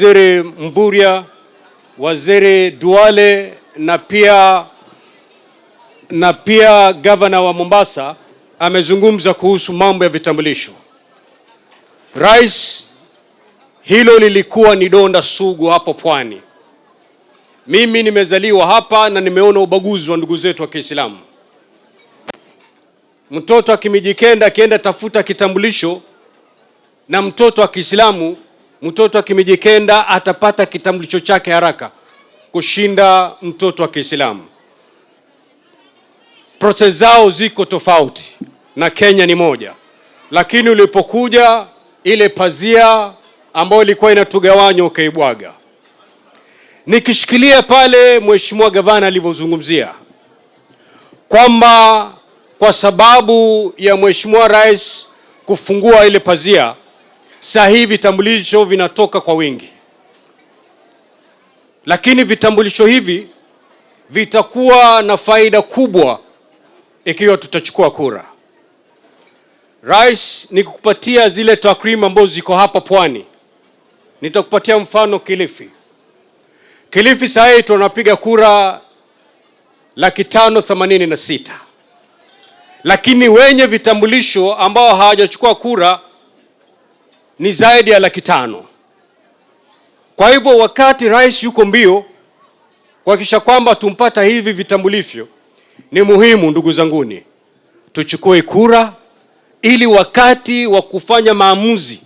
Waziri Mvurya, Waziri Duale na pia gavana wa Mombasa amezungumza kuhusu mambo ya vitambulisho. Rais, hilo lilikuwa ni donda sugu hapo Pwani. Mimi nimezaliwa hapa na nimeona ubaguzi wa ndugu zetu wa Kiislamu. Mtoto wa Kimijikenda akienda tafuta kitambulisho na mtoto wa Kiislamu, mtoto wa Kimijikenda atapata kitambulisho chake haraka kushinda mtoto wa Kiislamu. Process zao ziko tofauti na Kenya ni moja. Lakini ulipokuja ile pazia ambayo ilikuwa inatugawanya ukaibwaga. Nikishikilia pale Mheshimiwa Gavana alivyozungumzia kwamba kwa sababu ya Mheshimiwa Rais kufungua ile pazia, sasa hivi vitambulisho vinatoka kwa wingi. Lakini vitambulisho hivi vitakuwa na faida kubwa ikiwa tutachukua kura. Rais, nikukupatia zile takwimu ambazo ziko hapa Pwani. Nitakupatia mfano Kilifi. Kilifi sasa hivi tunapiga kura 586,000. Lakini wenye vitambulisho ambao hawajachukua kura ni zaidi ya 500,000. Kwa hivyo wakati rais yuko mbio kuhakikisha kwamba tumpata hivi vitambulisho, ni muhimu ndugu zanguni tuchukue kura ili wakati wa kufanya maamuzi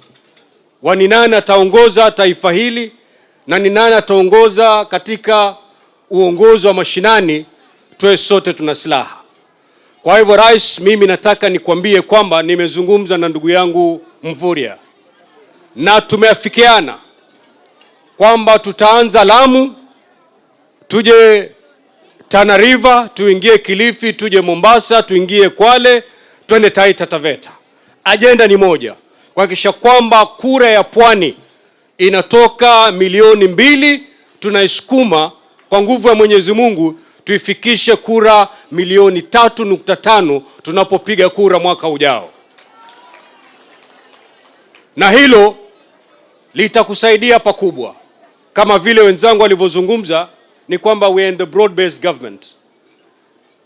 wa ni nani ataongoza taifa hili na ni nani ataongoza katika uongozi wa mashinani tuwe sote tuna silaha. Kwa hivyo rais, mimi nataka nikwambie kwamba nimezungumza na ndugu yangu Mvurya na tumeafikiana kwamba tutaanza Lamu, tuje Tana River, tuingie Kilifi, tuje Mombasa, tuingie Kwale, twende Taita Taveta. Ajenda ni moja, kuhakikisha kwamba kura ya Pwani inatoka 2,000,000, tunaisukuma kwa nguvu ya Mwenyezi Mungu tuifikishe kura 3.5 tunapopiga kura mwaka ujao. Na hilo litakusaidia pakubwa. Kama vile wenzangu walivyozungumza ni kwamba we are in the broad based government.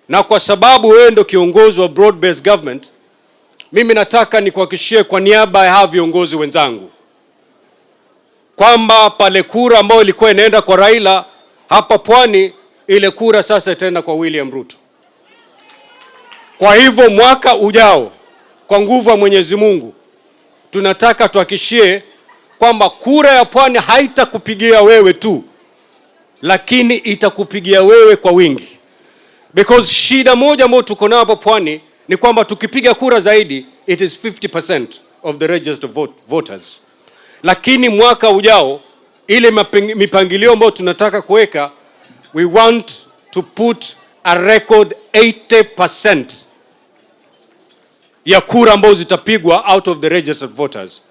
Na kwa sababu wewe ndio kiongozi wa broad based government, mimi nataka nikuhakikishie kwa niaba ya hawa viongozi wenzangu kwamba pale kura ambayo ilikuwa inaenda kwa Raila hapa Pwani, ile kura sasa itaenda kwa William Ruto. Kwa hivyo mwaka ujao kwa nguvu ya Mwenyezi Mungu tunataka tuhakikishie kwamba kura ya Pwani haitakupigia wewe tu, lakini itakupigia wewe kwa wingi. Because shida moja ambayo tuko nayo hapa Pwani ni kwamba tukipiga kura zaidi, it is 50% of the registered voters. Lakini mwaka ujao ile mipangilio ambayo tunataka kuweka, we want to put a record 80% ya kura ambazo zitapigwa out of the registered voters.